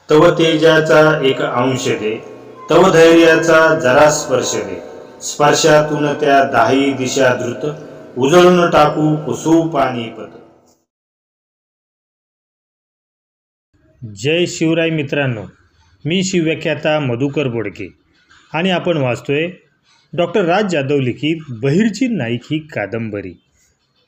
तव तेजाचा एक अंश दे, तव धैर्याचा जरा स्पर्श दे, स्पर्शातून त्या दाही दिशा द्रुत, उजळून टाकू कुसू पाणीपत. जय शिवराय मित्रांनो, मी शिवव्याख्याता मधुकर बोडके आणि आपण वाचतोय डॉक्टर राज जाधव लिखित बहिर्जी नाईक ही कादंबरी.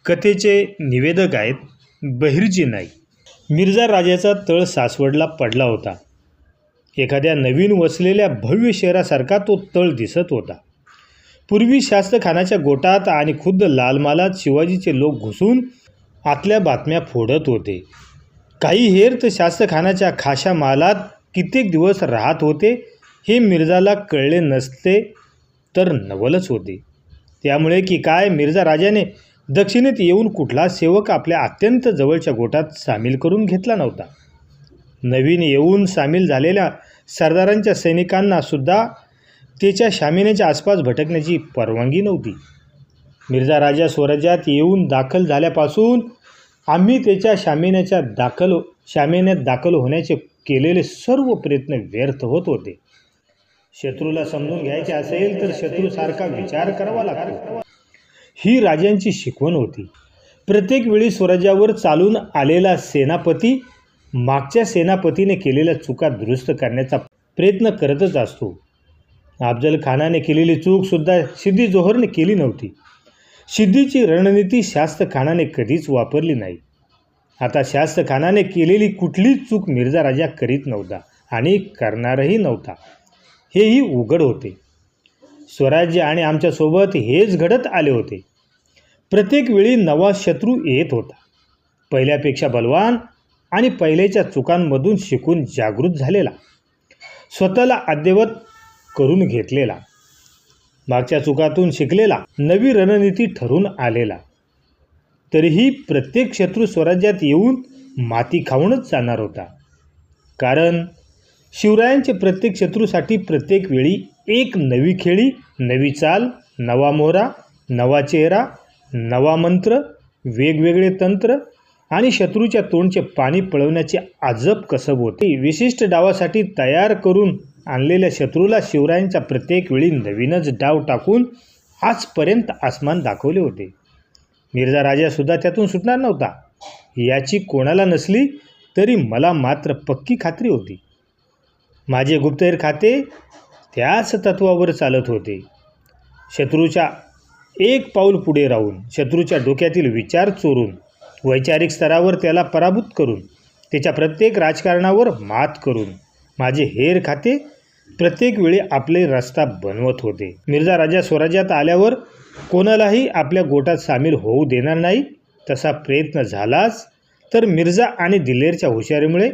कथेचे निवेदक आहेत बहिर्जी नाईक. मिर्झा राजाचा तळ सासवडला पडला होता. एखाद्या नवीन वसलेल्या भव्य शहरासारखा तो तळ दिसत होता. पूर्वी शास्तखानाच्या गोटात आणि खुद्द लालमालात शिवाजीचे लोक घुसून आतल्या बातम्या फोडत होते. काही हेर तर शास्तखानाच्या खाशा मालात कित्येक दिवस राहत होते. हे मिर्झाला कळले नसते तर नवलच होते. त्यामुळे की काय मिर्झा राजाने दक्षिणेत येऊन कुठला सेवक आपल्या अत्यंत जवळच्या गोटात सामील करून घेतला नव्हता. नवीन येऊन सामील झालेल्या सरदारांच्या सैनिकांना सुद्धा त्याच्या शामियान्याच्या आसपास भटकण्याची परवानगी नव्हती. मिर्झा राजा स्वराज्यात येऊन दाखल झाल्यापासून आम्ही त्याच्या शामियान्यात दाखल होण्याचे केलेले सर्व प्रयत्न व्यर्थ होत होते. शत्रूला समजून घ्यायचे असेल तर शत्रूसारखा विचार करावा लागतो. ही राजांची शिकवण होती. प्रत्येक वेळी स्वराज्यावर चालून आलेला सेनापती मागच्या सेनापतीने केलेल्या चुका दुरुस्त करण्याचा प्रयत्न करतच असतो. अफजल खानाने केलेली चूकसुद्धा सिद्दी जोहरने केली नव्हती. सिद्दीची रणनीती शास्तखानाने कधीच वापरली नाही. आता शास्तखानाने केलेली कुठलीच चूक मिर्झा राजा करीत नव्हता आणि करणारही नव्हता, हेही उघड होते. स्वराज्य आणि आमच्यासोबत हेच घडत आले होते. प्रत्येक वेळी नवा शत्रू येत होता, पहिल्यापेक्षा बलवान आणि पहिल्याच्या चुकांमधून शिकून जागृत झालेला, स्वतःला अद्ययावत करून घेतलेला, मागच्या चुकातून शिकलेला, नवी रणनीती ठरून आलेला. तरीही प्रत्येक शत्रू स्वराज्यात येऊन माती खाऊनच जाणार होता. कारण शिवरायांचे प्रत्येक शत्रूसाठी प्रत्येक वेळी एक नवी खेळी, नवी चाल, नवा मोहरा, नवा चेहरा, नवा मंत्र, वेगवेगळे तंत्र आणि शत्रूच्या तोंडचे पाणी पळवण्याचे अजब कसब होते. विशिष्ट डावासाठी तयार करून आणलेल्या शत्रूला शिवरायांच्या प्रत्येक वेळी नवीनच डाव टाकून आजपर्यंत आसमान दाखवले होते. मिर्झा राजासुद्धा त्यातून सुटणार नव्हता याची कोणाला नसली तरी मला मात्र पक्की खात्री होती. माझे गुप्तहेर खाते त्याच तत्वावर चालत होते. शत्रूच्या एक पाऊल पुढे राहून, शत्रूच्या डोक्यातील विचार चोरून, वैचारिक स्तरावर त्याला पराभूत करून, त्याच्या प्रत्येक राजकारणावर मात करून माझे हेर खाते प्रत्येक वेळी आपले रस्ता बनवत होते. मिर्झा राजा स्वराज्यात आल्यावर कोणालाही आपल्या गोटात सामील होऊ देणार नाही तसा प्रयत्न झालाच तर मिर्झा आणि दिलेरच्या हुशारीमुळे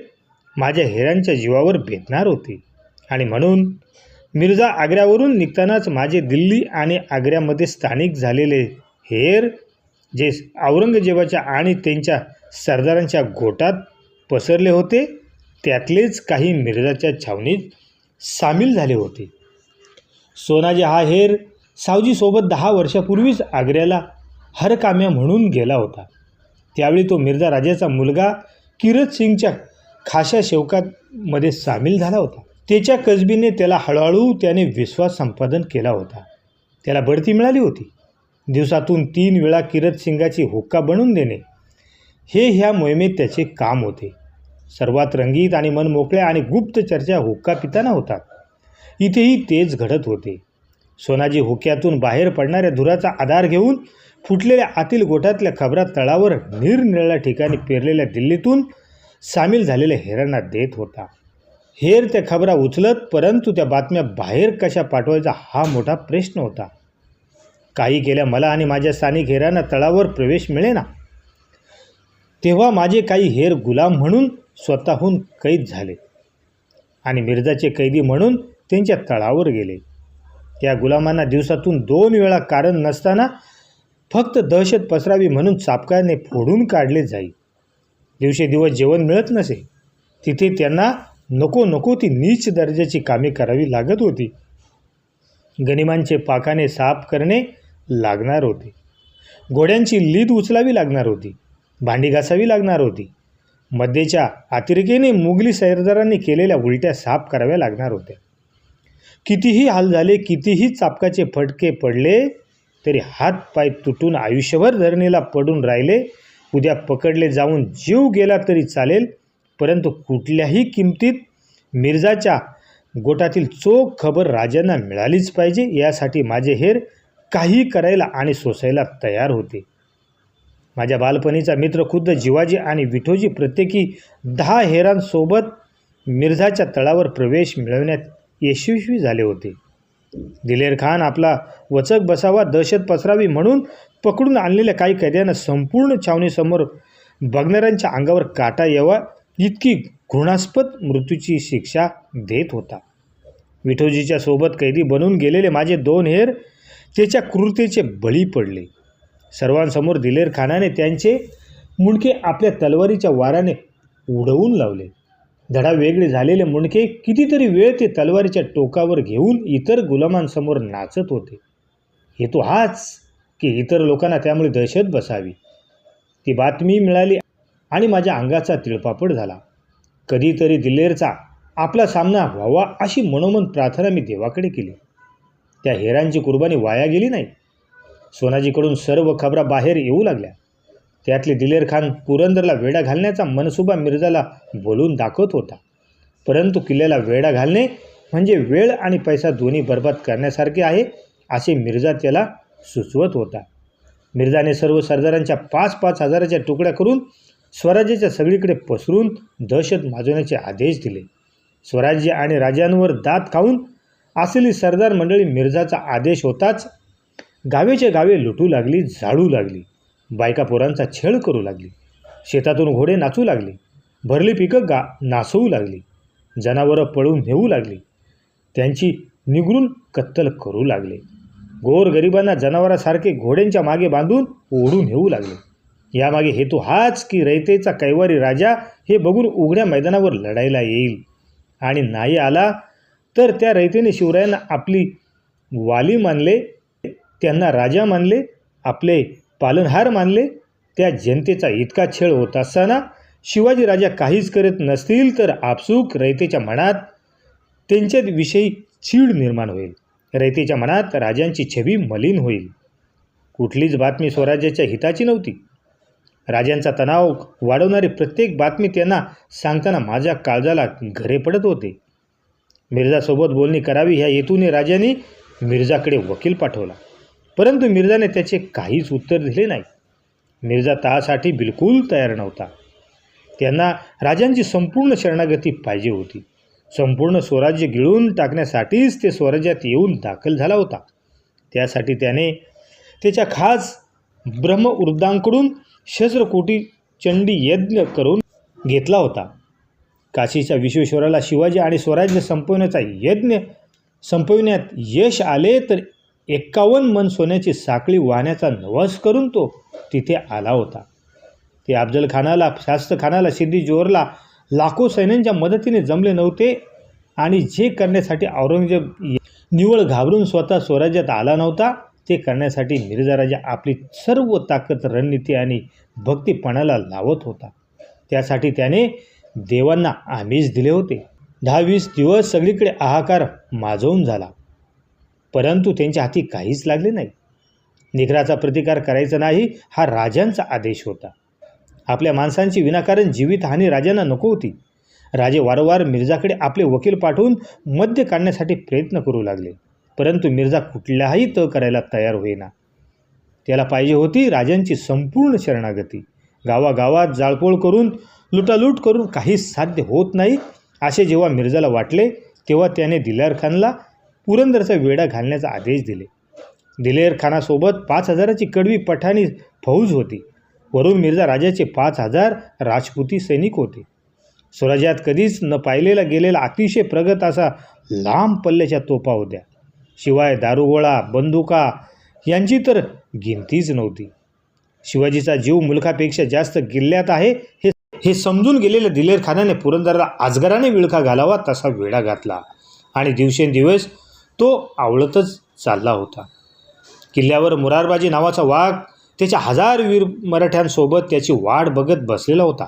माझ्या हेरांच्या जीवावर बेतणार होते. आणि म्हणून मिर्झा आग्र्यावरून निघतानाच माझे दिल्ली आणि आग्र्यामध्ये स्थानिक झालेले हेर जे औरंगजेबाच्या आणि त्यांच्या सरदारांच्या गोटात पसरले होते त्यातलेच काही मिर्झाच्या छावणीत सामील झाले होते. सोनाजी हा हेर सावजीसोबत 10 वर्षापूर्वीच आग्र्याला हरकाम्या म्हणून गेला होता. त्यावेळी तो मिर्झा राजाचा मुलगा किरत सिंगच्या खाशा शेवकामध्ये सामील झाला होता. त्याच्या कसबीने त्याला हळूहळू त्याने विश्वास संपादन केला होता. त्याला बढती मिळाली होती. दिवसातून 3 वेळा किरत सिंगाची हुक्का बनवून देणे हे ह्या मोहिमेत त्याचे काम होते. सर्वात रंगीत आणि मनमोकळ्या आणि गुप्त चर्चा हुक्का पिताना होतात. इथेही तेच घडत होते. सोनाजी हुक्क्यातून बाहेर पडणाऱ्या धुराचा आधार घेऊन फुटलेल्या आतील गोठातल्या खबरा तळावर निरनिराळ्या ठिकाणी पेरलेल्या दिल्लीतून सामील झालेल्या हेरांना देत होता. हेर त्या खबरा उचलत, परंतु त्या बातम्या बाहेर कशा पाठवायचा हा मोठा प्रश्न होता. काही केल्या मला आणि माझ्या स्थानिक हेरांना तळावर प्रवेश मिळेना. तेव्हा माझे काही हेर गुलाम म्हणून स्वतःहून कैद झाले आणि मिर्झाचे कैदी म्हणून त्यांच्या तळावर गेले. त्या गुलामांना दिवसातून 2 वेळा कारण नसताना फक्त दहशत पसरावी म्हणून चापकाने फोडून काढले जाई. दिवसेदिवस जेवण मिळत नसे. तिथे त्यांना नको नको ती नीच दर्जाची कामे करावी लागत होती. गनिमांचे पाखाने साफ करणे लागणार होते. घोड्यांची लीद उचलावी लागणार होती. भांडी घासावी लागणार होती. मध्येच्या अतिरेकीने मुघली सरदारांनी केलेल्या उलट्या साफ कराव्या लागणार होत्या. कितीही हाल झाले, कितीही चापकाचे फटके पडले तरी हात पाय तुटून आयुष्यभर धरणीला पडून राहिले. उद्या पकडले जाऊन जीव गेला तरी चालेल, परंतु कुठल्याही किमतीत मिर्झाच्या गोटातील चोख खबर राजांना मिळालीच पाहिजे. यासाठी माझे हेर काही करायला आणि सोसायला तयार होते. माझ्या बालपणीचा मित्र खुद्द जिवाजी आणि विठोजी प्रत्येकी 10 हेरांसोबत मिर्झाच्या तळावर प्रवेश मिळवण्यात यशस्वी झाले होते. दिलेर खान आपला वचक बसावा, दहशत पसरावी म्हणून पकडून आणलेल्या काही कैद्यांना संपूर्ण छावणीसमोर बघणाऱ्यांच्या अंगावर काटा यावा इतकी घृणास्पद मृत्यूची शिक्षा देत होता. विठोजीच्या सोबत कैदी बनून गेलेले माझे 2 हेर त्याच्या क्रूरतेचे बळी पडले. सर्वांसमोर दिलेर खानाने त्यांचे मुंडके आपल्या तलवारीच्या वाराने उडवून लावले. धडा वेगळे झालेले मुंडके कितीतरी वेळ ते तलवारीच्या टोकावर घेऊन इतर गुलामांसमोर नाचत होते. हेतू हाच की इतर लोकांना त्यामुळे दहशत बसावी. ती बातमी मिळाली आणि माझ्या अंगाचा तिळपापड झाला. कधीतरी दिलेरचा आपला सामना व्हावा अशी मनोमन प्रार्थना मी देवाकडे केली. त्या हेरांची कुर्बानी वाया गेली नाही. सोनाजीकडून सर्व खबरा बाहेर येऊ लागल्या. त्यातले दिलेर खान पुरंदरला वेढा घालण्याचा मनसुबा मिर्झाला बोलून दाखवत होता. परंतु किल्ल्याला वेढा घालणे म्हणजे वेळ आणि पैसा दोन्ही बर्बाद करण्यासारखे आहे असे मिर्झा त्याला सुचवत होता. मिर्झाने सर्व सरदारांच्या 5-5 हजाराच्या तुकड्या करून स्वराज्याच्या सगळीकडे पसरून दहशत माजवण्याचे आदेश दिले. स्वराज्य आणि राजांवर दात खाऊन असलेली सरदार मंडळी मिर्झाचा आदेश होताच गावेच्या गावे लुटू लागली, जाळू लागली. बायका पोरांचा छळ करू लागली. शेतातून घोडे नाचू लागले. भरली पिकं नासवू लागली. जनावरं पळून नेऊ लागली. त्यांची निगरून कत्तल करू लागले. गोरगरिबांना जनावरासारखे घोड्यांच्या मागे बांधून ओढून नेऊ लागले. यामागे हेतू हाच की रयतेचा कैवारी राजा हे बघून उघड्या मैदानावर लढायला येईल आणि नाही आला तर त्या रयतेने शिवरायांना आपली वाली मानले, त्यांना राजा मानले, आपले पालनहार मानले. त्या जनतेचा इतका छळ होत असताना शिवाजी राजा काहीच करत नसतील तर आपसूक रयतेच्या मनात त्यांच्याविषयी चीड निर्माण होईल. रयतेच्या मनात राजांची छबी मलिन होईल. कुठलीच बातमी स्वराज्याच्या हिताची नव्हती. राजांचा तणाव वाढवणारी प्रत्येक बातमी त्यांना सांगताना माझ्या काळजाला घरे पडत होते. मिर्झासोबत बोलणी करावी ह्या हेतूने राजांनी मिर्झाकडे वकील पाठवला, परंतु मिर्झाने त्याचे काहीच उत्तर दिले नाही. मिर्झा त्यासाठी बिलकुल तयार नव्हता. त्यांना राजांची संपूर्ण शरणागती पाहिजे होती. संपूर्ण स्वराज्य गिळून टाकण्यासाठीच ते स्वराज्यात येऊन दाखल झाला होता. त्यासाठी त्याने त्याच्या खास ब्रह्मवृद्धांकडून शस्त्रकोटी चंडी यज्ञ करून घेतला होता. काशीच्या विश्वेश्वराला शिवाजी आणि स्वराज्य संपवण्याचा यज्ञ संपविण्यात यश आले तर 51 मन सोन्याची साखळी वाहण्याचा नवस करून तो तिथे आला होता. ते अफजल खानाला, शास्त्र खानाला, सिद्दी जोहरला लाखो सैन्यांच्या मदतीने जमले नव्हते आणि जे करण्यासाठी औरंगजेब निव्वळ घाबरून स्वतः स्वराज्यात आला नव्हता ते करण्यासाठी मिर्झा राजा आपली सर्व ताकद, रणनीती आणि भक्तीपणाला लावत होता. त्यासाठी त्याने देवांना आमिष दिले होते. 10-20 दिवस सगळीकडे हाहाकार माजवून झाला, परंतु त्यांच्या हाती काहीच लागले नाही. निग्राचा प्रतिकार करायचा नाही हा राजांचा आदेश होता. आपल्या माणसांची विनाकारण जीवितहानी राजांना नको होती. राजे वारंवार मिर्झाकडे आपले वकील पाठवून मध्य काढण्यासाठी प्रयत्न करू लागले, परंतु मिर्झा कुठल्याही तह करायला तयार होईना. त्याला पाहिजे होती राजांची संपूर्ण शरणागती. गावागावात जाळपोळ करून, लुटालूट करून काहीच साध्य होत नाही असे जेव्हा मिर्झाला वाटले तेव्हा त्याने दिलेर खानला पुरंदरचा वेढा घालण्याचा आदेश दिले. दिलेर खानासोबत 5,000ची कडवी पठाणी फौज होती. वरून मिर्झा राजाचे 5,000 राजपुती सैनिक होते. स्वराज्यात कधीच न पाहिलेला गेलेला अतिशय प्रगत असा लांब पल्ल्याच्या तोफा होत्या. शिवाय दारुगोळा, बंदुका यांची तर गिनतीच नव्हती. शिवाजीचा जीव मुलखापेक्षा जास्त किल्ल्यात आहे हे समजून गेलेल्या दिलेर खानाने पुरंदरला अजगराने विळखा घालावा तसा वेढा घातला आणि दिवसेंदिवस तो आवळतच चालला होता. किल्ल्यावर मुरारबाजी नावाचा वाघ त्याच्या 1000 वीर मराठ्यांसोबत त्याची वाट बघत बसलेला होता.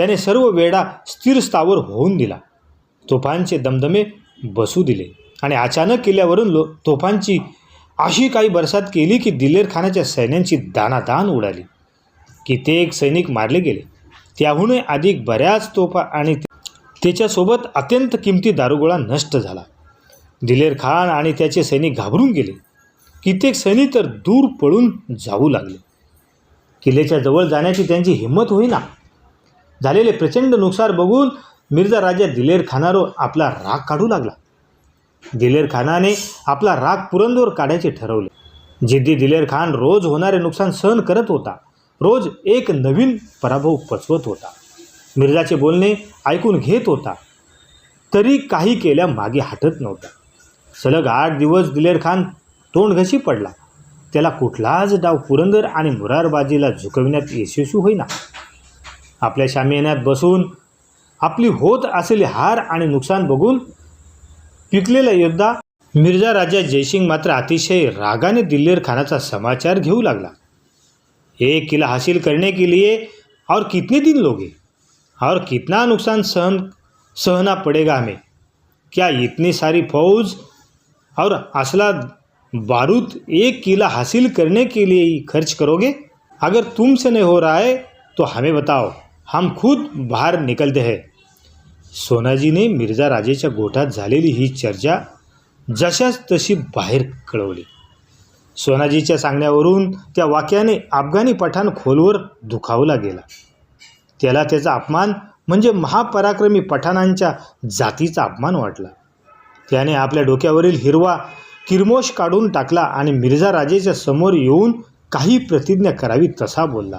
त्याने सर्व वेढा स्थिर स्थावर होऊन दिला. तोफांचे दमदमे बसू दिले आणि अचानक किल्ल्यावरून तोफांची अशी काही बरसात केली की दिलेर खानाच्या सैन्यांची दाणादाण उडाली. कित्येक सैनिक मारले गेले. त्याहूनही अधिक बऱ्याच तोफा आणि त्याच्यासोबत अत्यंत किमती दारुगोळा नष्ट झाला. दिलेर खान आणि त्याचे सैनिक घाबरून गेले. कित्येक सैनिक तर दूर पळून जाऊ लागले. किल्ल्याच्या जवळ जाण्याची त्यांची हिंमत होईना. झालेले प्रचंड नुकसान बघून मिर्झा राजा दिलेर खानावर आपला राग काढू लागला. दिलेर खानाने आपला राग पुरंदर काढायचे ठरवले. जिद्दी दिलेर खान रोज होणारे नुकसान सहन करत होता. रोज एक नवीन पराभव पचवत होता. मिर्झाचे बोलणे ऐकून घेत होता, तरी काही केल्या मागे हटत नव्हता. सलग 8 दिवस दिलेर खान तोंडघशी पडला. त्याला कुठलाच डाव पुरंदर आणि मुरारबाजीला झुकविण्यात यशस्वी होईना. आपल्या शामियान्यात बसून आपली होत असलेली हार आणि नुकसान बघून पिकलेला योद्धा मिर्झा राजा जयसिंग मात्र अतिशय रागाने दिलेर खानाचा समाचार घेऊ लागला. एक किला हासिल करने के लिए और कितने दिन लोगे और कितना नुकसान सहना पड़ेगा हमें? क्या इतनी सारी फौज और असला बारूद एक किला हासिल करने के लिए ही खर्च करोगे? अगर तुमसे नहीं हो रहा है तो हमें बताओ, हम खुद बाहर निकलते हैं. सोनाजीने मिर्झा राजेच्या गोठात झालेली ही चर्चा जशाच तशी बाहेर कळवली. सोनाजीच्या सांगण्यावरून त्या वाक्याने अफगाणी पठाण खोलवर दुखावला गेला. त्याला त्याचा अपमान म्हणजे महापराक्रमी पठाणांच्या जातीचा अपमान वाटला. त्याने आपल्या डोक्यावरील हिरवा किरमोश काढून टाकला आणि मिर्झा राजेच्या समोर येऊन काही प्रतिज्ञा करावी तसा बोलला.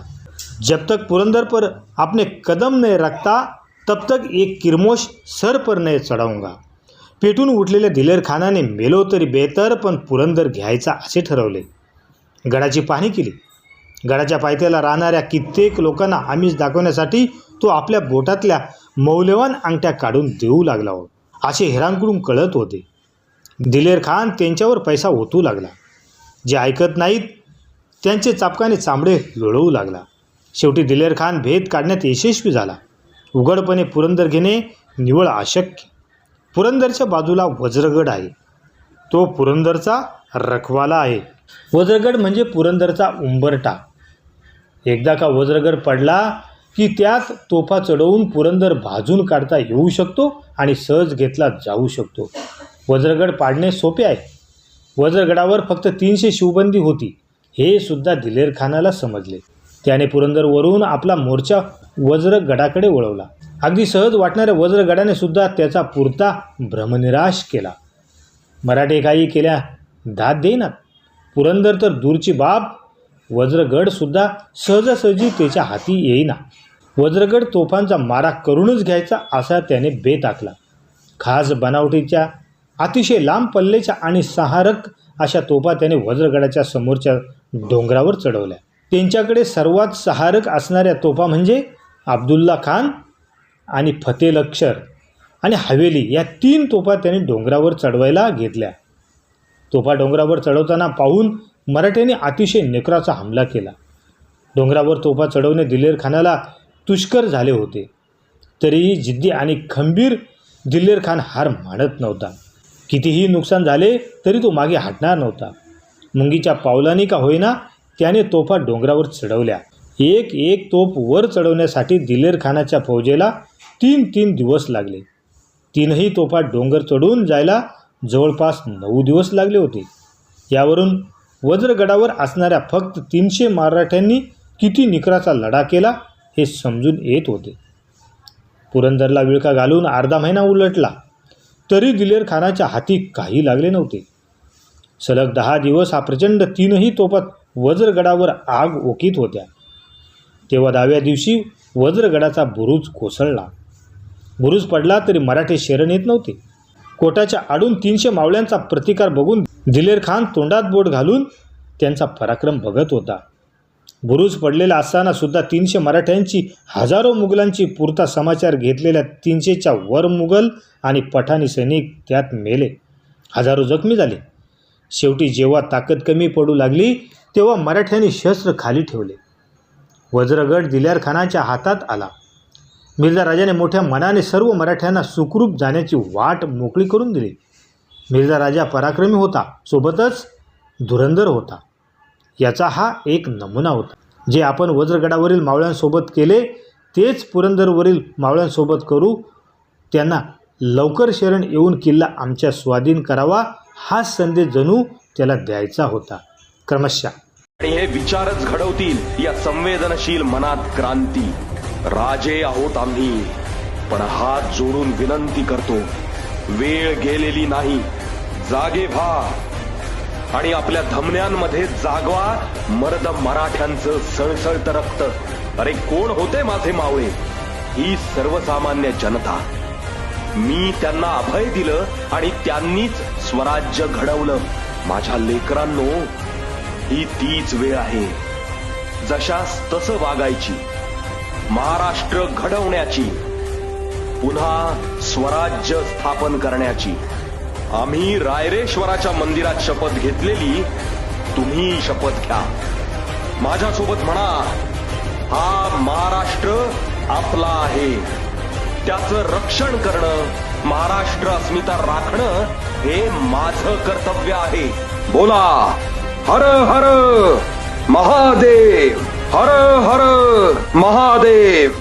जब तक पुरंदर पर आपने कदम नहीं रखता तब तक एक किरमोश सर पर नहीं चढाऊंगा. पेटून उठलेल्या दिलेर खानाने मेलो तरी बेहतर पण पुरंदर घ्यायचा असे ठरवले. गडाची पाहणी केली. गडाच्या पायथ्याला राहणाऱ्या कित्येक लोकांना आमिष दाखवण्यासाठी तो आपल्या बोटातल्या मौल्यवान अंगठ्या काढून देऊ लागला होता असे हेरांकडून कळत होते. दिलेर खान त्यांच्यावर पैसा ओतू लागला. जे ऐकत नाहीत त्यांचे चापकाने चांबडे लोळवू लागला. शेवटी दिलेर खान भेद काढण्यात यशस्वी झाला. उघडपणे पुरंदर घेणे निव्वळ अशक्य. पुरंदरच्या बाजूला वज्रगड आहे. तो पुरंदरचा रखवाला आहे. वज्रगड म्हणजे पुरंदरचा उंबरठा. एकदा का वज्रगड पडला की त्यात तोफा चढवून पुरंदर भाजून काढता येऊ शकतो आणि सहज घेतला जाऊ शकतो. वज्रगड पाडणे सोपे आहे. वज्रगडावर फक्त 300 शिवबंदी होती हे सुद्धा दिलेर खानाला समजले. त्याने पुरंदरवरून आपला मोर्चा वज्रगडाकडे वळवला. अगदी सहज वाटणाऱ्या वज्रगडाने सुद्धा त्याचा पुरता भ्रमनिराश केला. मराठे काही केल्या दाद देईनात. पुरंदर तर दूरची बाब, वज्रगडसुद्धा सहजासहजी त्याच्या हाती येईना. वज्रगड तोफांचा मारा करूनच घ्यायचा असा त्याने बेत आखला. खास बनावटीच्या अतिशय लांब पल्ल्याच्या आणि सहारक अशा तोफा त्याने वज्रगडाच्या समोरच्या डोंगरावर चढवल्या. त्यांच्याकडे सर्वात सहारक असणाऱ्या तोफा म्हणजे अब्दुल्ला खान आणि फतेलक्षर आणि हवेली या 3 तोफा त्याने डोंगरावर चढवायला घेतल्या. तोफा डोंगरावर चढवताना पाहून मराठ्यांनी अतिशय निकराचा हमला केला. डोंगरावर तोफा चढवणे दिलेर खानाला दुष्कर झाले होते. तरीही जिद्दी आणि खंबीर दिलेर खान हार मानत नव्हता. कितीही नुकसान झाले तरी तो मागे हटणार नव्हता. मुंगीच्या पावलांनी का होईना त्याने तोफा डोंगरावर चढवल्या. एक एक तोफ वर चढवण्यासाठी दिलेर खानाच्या फौजेला 3 दिवस लागले. 3ही तोफा डोंगर चढून जायला जवळपास 9 दिवस लागले होते. यावरून वज्रगडावर असणाऱ्या फक्त 300 मराठ्यांनी किती निकराचा लढा केला हे समजून येत होते. पुरंदरला विळखा घालून अर्धा महिना उलटला तरी दिलेर खानाच्या हाती काही लागले नव्हते. सलग 10 दिवस हा प्रचंड 3ही तोफा वज्रगडावर आग ओकीत होत्या. तेव्हा 10व्या दिवशी वज्रगडाचा बुरुज कोसळला. बुरुज पडला तरी मराठे शरण येत नव्हते. कोटाच्या आडून 300 मावळ्यांचा प्रतिकार बघून दिलेर खान तोंडात बोट घालून त्यांचा पराक्रम बघत होता. बुरुज पडलेला असताना सुद्धा 300 मराठ्यांची हजारो मुघलांची पुरता समाचार घेतलेल्या 300च्या वर मुघल आणि पठाणी सैनिक त्यात मेले. हजारो जखमी झाले. शेवटी जेव्हा ताकद कमी पडू लागली तेव्हा मराठ्यांनी शस्त्र खाली ठेवले. वज्रगड दिलेर खानाच्या हातात आला. मिर्झा राजाने मोठ्या मनाने सर्व मराठ्यांना सुखरूप जाण्याची वाट मोकळी करून दिली. मिर्झा राजा पराक्रमी होता, सोबतच धुरंधर होता. याचा हा एक नमुना होता. जे आपण वज्रगडावरील मावळ्यांसोबत केले तेच पुरंदरवरील मावळ्यांसोबत करू. त्यांना लवकर शरण येऊन किल्ला आमच्या स्वाधीन करावा हा संदेश जणू त्याला द्यायचा होता. क्रमशः आणि हे विचारच घडवतील या संवेदनशील मनात क्रांती. राजे आहोत आम्ही, पण हात जोडून विनंती करतो, वेळ गेलेली नाही, जागे व्हा आणि आपल्या धमन्यांमध्ये जागवा मर्द मराठ्यांचं सळसळत रक्त. अरे कोण होते माझे मावळे? ही सर्वसामान्य जनता. मी त्यांना अभय दिलं आणि त्यांनीच स्वराज्य घडवलं. माझ्या लेकरांनो, ही तीच वेळ आहे जशास तसं वागायची, महाराष्ट्र घडवण्याची, पुन्हा स्वराज्य स्थापन करण्याची. आम्ही रायरेश्वराच्या मंदिरात शपथ घेतलेली, तुम्ही शपथ घ्या. माझ्यासोबत म्हणा, हा महाराष्ट्र आपला आहे, त्याचं रक्षण करणं, महाराष्ट्र अस्मिता राखणं हे माझं कर्तव्य आहे. बोला, हर हर महादेव, हर हर महादेव.